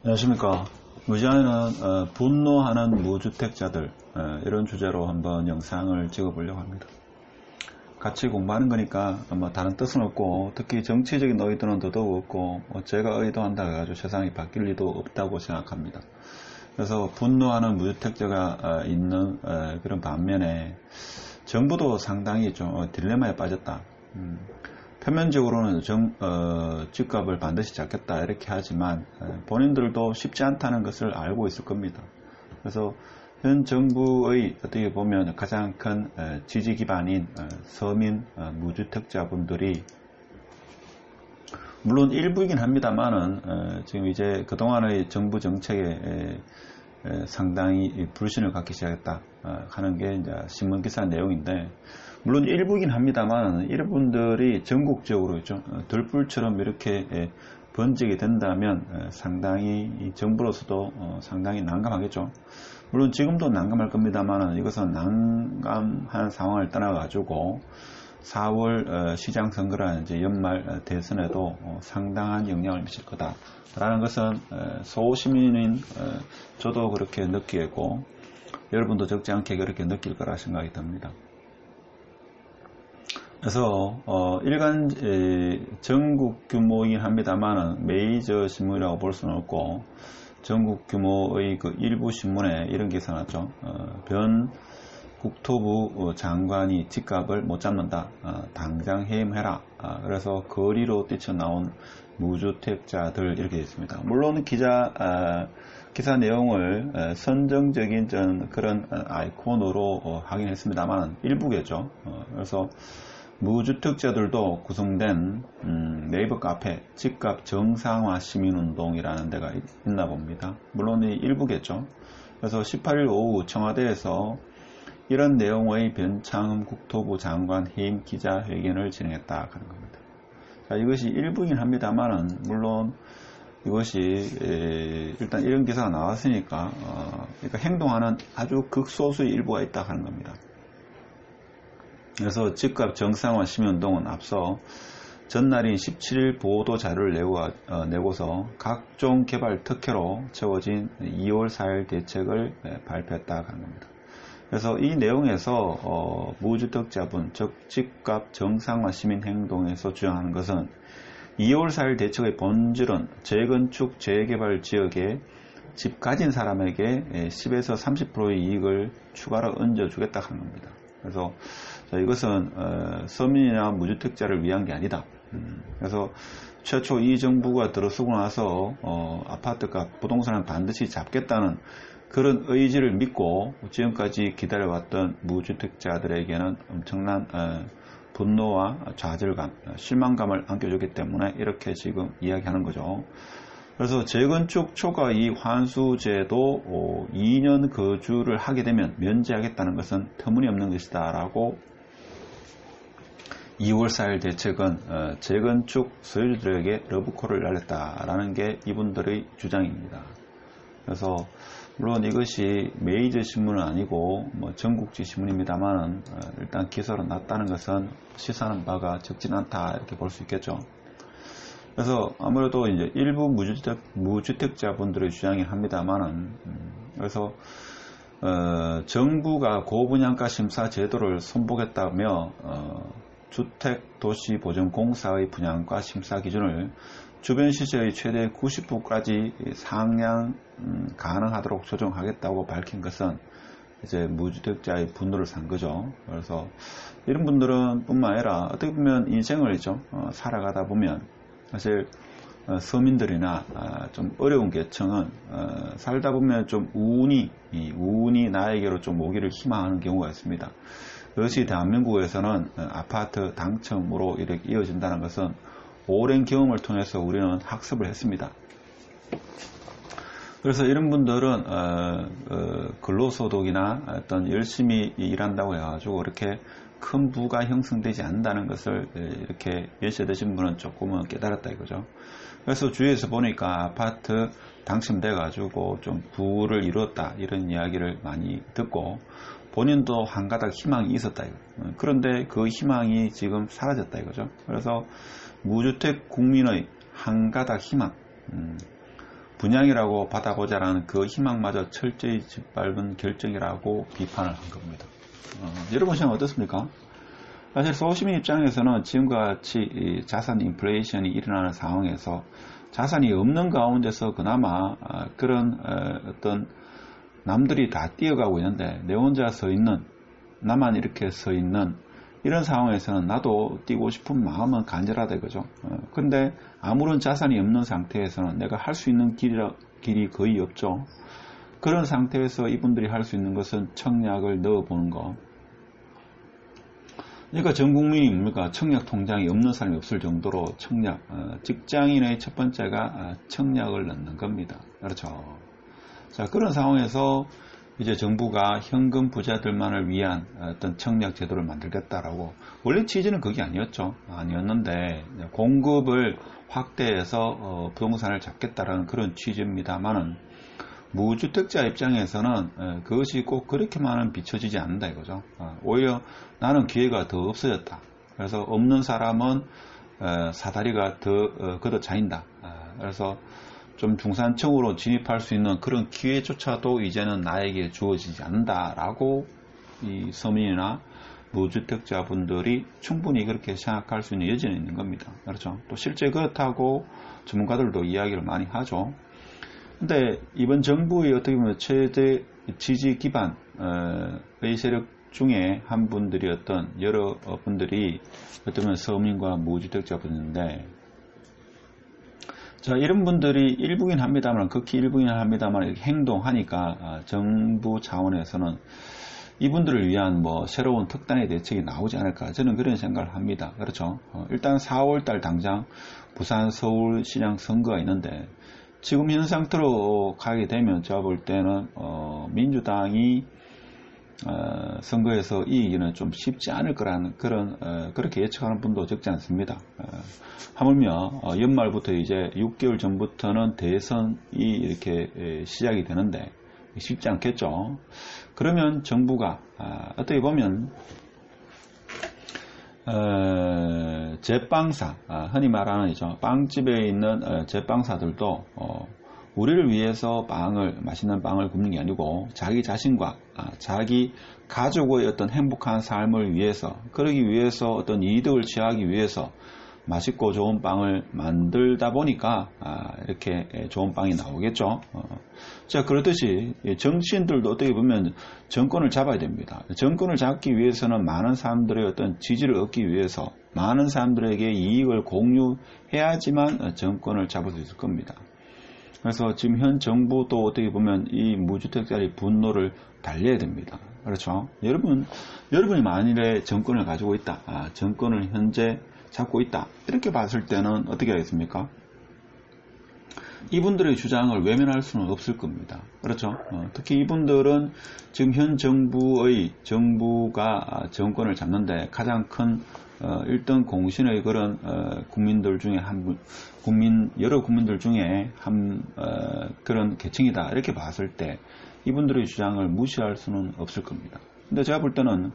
안녕하십니까. 의자에는 분노하는 무주택자들 이런 주제로 한번 영상을 찍어보려고 합니다. 같이 공부하는 거니까 다른 뜻은 없고 특히 정치적인 의도는 더더욱 없고 제가 의도한다 해가지고 세상이 바뀔 리도 없다고 생각합니다. 그래서 분노하는 무주택자가 있는 그런 반면에 정부도 상당히 좀 딜레마에 빠졌다. 표면적으로는 집값을 반드시 잡겠다 이렇게 하지만 본인들도 쉽지 않다는 것을 알고 있을 겁니다. 그래서 현 정부의 어떻게 보면 가장 큰 지지 기반인 서민 무주택자분들이 물론 일부이긴 합니다만은 지금 이제 그동안의 정부 정책에 상당히 불신을 갖기 시작했다 하는 게 이제 신문 기사 내용인데, 물론 일부이긴 합니다만 이분들이 전국적으로 있죠, 들불처럼 이렇게 번지게 된다면 상당히 정부로서도 상당히 난감하겠죠. 물론 지금도 난감할 겁니다만 이것은 난감한 상황을 떠나가지고 4월 시장 선거라든지 연말 대선에도 상당한 영향을 미칠 거다라는 것은 소시민인 저도 그렇게 느끼고 여러분도 적지 않게 그렇게 느낄 거라 생각이 듭니다. 그래서 일간 전국 규모이긴 합니다만 메이저 신문이라고 볼 수는 없고 전국 규모의 그 일부 신문에 이런 기사 났죠. 변 국토부 장관이 집값을 못 잡는다. 당장 해임해라. 그래서 거리로 뛰쳐나온 무주택자들 이렇게 있습니다. 물론 기사 내용을 선정적인 그런 아이콘으로 하긴 했습니다만 일부겠죠. 그래서 무주택자들도 구성된 네이버 카페 집값 정상화 시민운동이라는 데가 있나 봅니다. 물론 일부겠죠. 그래서 18일 오후 청와대에서 이런 내용의 변창흠 국토부 장관 해임 기자회견을 진행했다 하는 겁니다. 자, 이것이 일부이긴 합니다만은 물론 이것이 일단 이런 기사가 나왔으니까 그러니까 행동하는 아주 극소수의 일부가 있다 하는 겁니다. 그래서 집값 정상화 시민운동은 앞서 전날인 17일 보도 자료를 내고서 각종 개발 특혜로 채워진 2월 4일 대책을 발표했다 하는 겁니다. 그래서 이 내용에서 무주택자분, 즉 집값 정상화 시민행동에서 주장하는 것은 2월 4일 대책의 본질은 재건축, 재개발 지역에 집 가진 사람에게 10에서 30%의 이익을 추가로 얹어주겠다 하는 겁니다. 그래서 이것은 서민이나 무주택자를 위한 게 아니다. 그래서 최초 이 정부가 들어서고 나서 아파트값, 부동산을 반드시 잡겠다는 그런 의지를 믿고 지금까지 기다려왔던 무주택자들에게는 엄청난 분노와 좌절감, 실망감을 안겨주기 때문에 이렇게 지금 이야기하는 거죠. 그래서 재건축 초과이익 환수제도 2년 거주를 하게 되면 면제하겠다는 것은 터무니없는 것이다 라고 2월 4일 대책은 재건축 소유주들에게 러브콜을 날렸다라는 게 이분들의 주장입니다. 그래서 물론 이것이 메이저 신문은 아니고 전국지 신문입니다만 일단 기사로 났다는 것은 시사하는 바가 적진 않다 이렇게 볼 수 있겠죠. 그래서 아무래도 이제 일부 무주택자분들의 주장이 합니다만은 그래서 정부가 고분양가 심사 제도를 손보겠다며 주택도시보전공사의 분양가 심사 기준을 주변 시세의 최대 90%까지 상향 가능하도록 조정하겠다고 밝힌 것은 이제 무주택자의 분노를 산 거죠. 그래서 이런 분들은 뿐만 아니라 어떻게 보면 인생을 살아가다 보면 사실 서민들이나 좀 어려운 계층은 살다 보면 좀 우운이 나에게로 좀 오기를 희망하는 경우가 있습니다. 그것이 대한민국에서는 아파트 당첨으로 이렇게 이어진다는 것은 오랜 경험을 통해서 우리는 학습을 했습니다. 그래서 이런 분들은 근로소득이나 어떤 열심히 일한다고 해가지고 이렇게 큰 부가 형성되지 않는다는 것을 이렇게 예시되신 분은 조금은 깨달았다 이거죠. 그래서 주위에서 보니까 아파트 당첨돼가지고 좀 부를 이뤘다 이런 이야기를 많이 듣고 본인도 한 가닥 희망이 있었다 이거. 그런데 그 희망이 지금 사라졌다 이거죠. 그래서 무주택 국민의 한 가닥 희망, 분양이라고 받아보자라는 그 희망마저 철저히 짓밟은 결정이라고 비판을 한 겁니다. 여러분 생각 어떻습니까? 사실 소시민 입장에서는 지금과 같이 자산 인플레이션이 일어나는 상황에서 자산이 없는 가운데서 그나마 그런 어떤 남들이 다 뛰어가고 있는데 내 혼자 서 있는, 나만 이렇게 서 있는 이런 상황에서는 나도 뛰고 싶은 마음은 간절하다 이거죠. 근데 아무런 자산이 없는 상태에서는 내가 할 수 있는 길이 거의 없죠. 그런 상태에서 이분들이 할 수 있는 것은 청약을 넣어보는 거. 그러니까 전 국민이 뭡니까? 청약 통장이 없는 사람이 없을 정도로 청약, 직장인의 첫 번째가 청약을 넣는 겁니다. 그렇죠. 자, 그런 상황에서 이제 정부가 현금 부자들만을 위한 어떤 청약 제도를 만들겠다라고, 원래 취지는 그게 아니었는데 공급을 확대해서 부동산을 잡겠다라는 그런 취지입니다만은 무주택자 입장에서는 그것이 꼭 그렇게만은 비춰지지 않는다 이거죠. 오히려 나는 기회가 더 없어졌다. 그래서 없는 사람은 사다리가 더 걷어차인다. 그래서 좀 중산층으로 진입할 수 있는 그런 기회조차도 이제는 나에게 주어지지 않는다라고 이 서민이나 무주택자분들이 충분히 그렇게 생각할 수 있는 여지는 있는 겁니다. 그렇죠. 또 실제 그렇다고 전문가들도 이야기를 많이 하죠. 근데 이번 정부의 어떻게 보면 최대 지지 기반의 세력 중에 한 분들이었던 여러 분들이 어떻게 보면 서민과 무주택자 분인데, 자, 이런 분들이 일부긴 합니다만, 극히 일부긴 합니다만, 이렇게 행동하니까 정부 차원에서는 이분들을 위한 뭐 새로운 특단의 대책이 나오지 않을까, 저는 그런 생각을 합니다. 그렇죠. 일단 4월달 당장 부산 서울시장 선거가 있는데, 지금 현 상태로 가게 되면 제가 볼 때는 민주당이 선거에서 이기기는 좀 쉽지 않을 거라는 그렇게 예측하는 분도 적지 않습니다. 하물며 연말부터 이제 6개월 전부터는 대선이 이렇게 시작이 되는데 쉽지 않겠죠. 그러면 정부가 어떻게 보면 제빵사, 흔히 말하는 이죠, 빵집에 있는 제빵사들도 우리를 위해서 맛있는 빵을 굽는 게 아니고 자기 자신과 자기 가족의 어떤 행복한 삶을 위해서, 그러기 위해서 어떤 이득을 취하기 위해서 맛있고 좋은 빵을 만들다 보니까 이렇게 좋은 빵이 나오겠죠. 자, 그렇듯이 정치인들도 어떻게 보면 정권을 잡아야 됩니다. 정권을 잡기 위해서는 많은 사람들의 어떤 지지를 얻기 위해서 많은 사람들에게 이익을 공유해야지만 정권을 잡을 수 있을 겁니다. 그래서 지금 현 정부도 어떻게 보면 이 무주택자의 분노를 달래야 됩니다. 그렇죠. 여러분이 만일에 정권을 가지고 있다, 정권을 현재 잡고 있다, 이렇게 봤을 때는 어떻게 하겠습니까? 이분들의 주장을 외면할 수는 없을 겁니다. 그렇죠. 특히 이분들은 지금 현 정부가 정권을 잡는데 가장 큰 1등 공신의 그런 국민들 중에 여러 국민들 중에 그런 계층이다, 이렇게 봤을 때 이분들의 주장을 무시할 수는 없을 겁니다. 근데 제가 볼 때는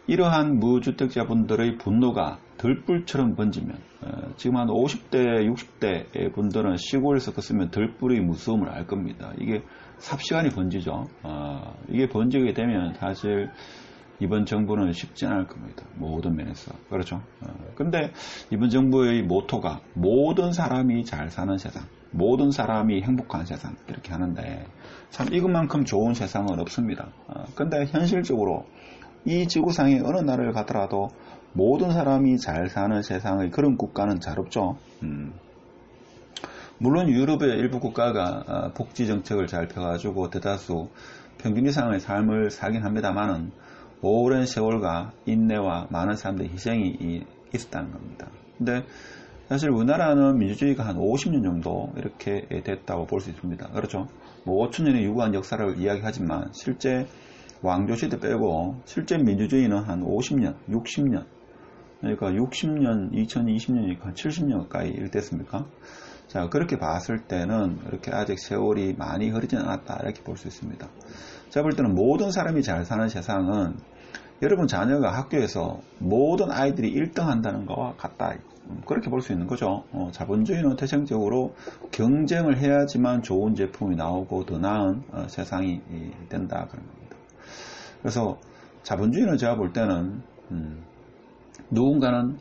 이러한 무주택자분들의 분노가 들불처럼 번지면, 지금 한 50대, 60대 분들은 시골에서 컸으면 들불의 무서움을 알 겁니다. 이게 삽시간에 번지죠. 이게 번지게 되면 사실 이번 정부는 쉽지 않을 겁니다. 모든 면에서. 그렇죠. 근데 이번 정부의 모토가 모든 사람이 잘 사는 세상, 모든 사람이 행복한 세상, 이렇게 하는데 참 이것만큼 좋은 세상은 없습니다. 근데 현실적으로 이 지구상의 어느 나라를 가더라도 모든 사람이 잘 사는 세상의 그런 국가는 잘 없죠. 물론 유럽의 일부 국가가 복지 정책을 잘 펴가지고 대다수 평균 이상의 삶을 살긴 합니다만은 오랜 세월과 인내와 많은 사람들의 희생이 있었다는 겁니다. 근데 사실 우리나라는 민주주의가 한 50년 정도 이렇게 됐다고 볼 수 있습니다. 그렇죠. 뭐 5천년의 유구한 역사를 이야기하지만 실제 왕조시대 빼고 실제 민주주의는 한 50년, 60년, 그러니까 60년, 2020년이니까 70년 가까이 일됐습니까? 자, 그렇게 봤을 때는 이렇게 아직 세월이 많이 흐르진 않았다, 이렇게 볼 수 있습니다. 제가 볼 때는 모든 사람이 잘 사는 세상은 여러분 자녀가 학교에서 모든 아이들이 1등 한다는 것과 같다. 그렇게 볼 수 있는 거죠. 자본주의는 태생적으로 경쟁을 해야지만 좋은 제품이 나오고 더 나은 세상이 된다 그런 겁니다. 그래서 자본주의는 제가 볼 때는 누군가는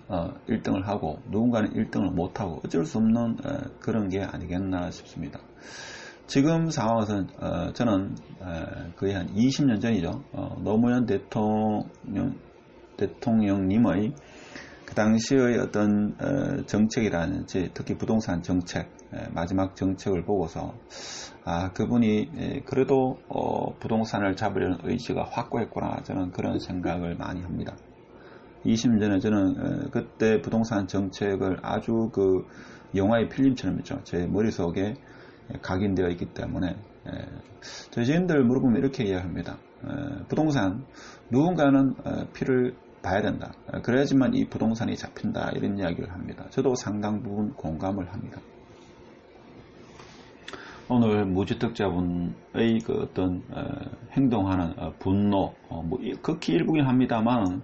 1등을 하고 누군가는 1등을 못하고 어쩔 수 없는 그런 게 아니겠나 싶습니다. 지금 상황에서는 저는 거의 한 20년 전이죠. 노무현 대통령님의 그 당시의 어떤 정책이라든지 특히 부동산 정책, 마지막 정책을 보고서 그분이 그래도 부동산을 잡으려는 의지가 확고했구나, 저는 그런 생각을 많이 합니다. 20년 전에 저는 그때 부동산 정책을 아주 그 영화의 필름처럼 했죠. 제 머릿속에 각인되어 있기 때문에 저희 지인들 물어보면 이렇게 이야기합니다. 부동산 누군가는 피를 봐야 된다. 그래야지만 이 부동산이 잡힌다, 이런 이야기를 합니다. 저도 상당 부분 공감을 합니다. 오늘 무주택자분의 그 어떤 행동하는 분노, 뭐 극히 일부긴 합니다만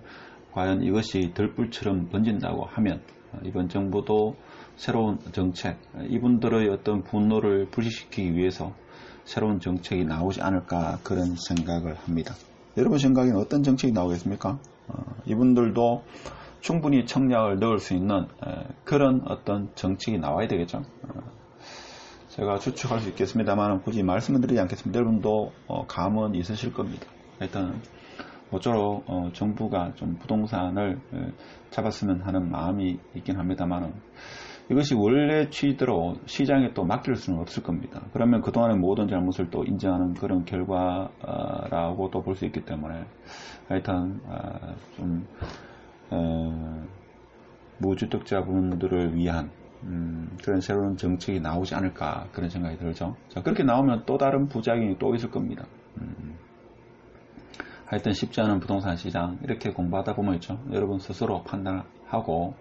과연 이것이 들불처럼 번진다고 하면 이번 정부도 새로운 정책, 이분들의 어떤 분노를 불식시키기 위해서 새로운 정책이 나오지 않을까, 그런 생각을 합니다. 여러분 생각에는 어떤 정책이 나오겠습니까? 이분들도 충분히 청약을 넣을 수 있는 그런 어떤 정책이 나와야 되겠죠. 제가 추측할 수 있겠습니다만 굳이 말씀을 드리지 않겠습니다. 여러분도 감은 있으실 겁니다. 일단 모쪼록 정부가 좀 부동산을 잡았으면 하는 마음이 있긴 합니다만 이것이 원래 취지대로 시장에 또 맡길 수는 없을 겁니다. 그러면 그동안의 모든 잘못을 또 인정하는 그런 결과라고 또 볼 수 있기 때문에 하여튼 좀 무주택자분들을 위한 그런 새로운 정책이 나오지 않을까, 그런 생각이 들죠. 자, 그렇게 나오면 또 다른 부작용이 또 있을 겁니다. 하여튼 쉽지 않은 부동산 시장, 이렇게 공부하다 보면 있죠. 여러분 스스로 판단하고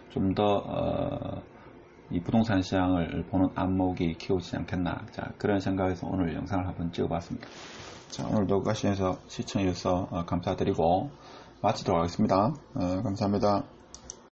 좀 더 이 부동산 시장을 보는 안목이 키워지지 않겠나, 자, 그런 생각에서 오늘 영상을 한번 찍어봤습니다. 자, 오늘도 시청해주셔서 감사드리고 마치도록 하겠습니다. 감사합니다.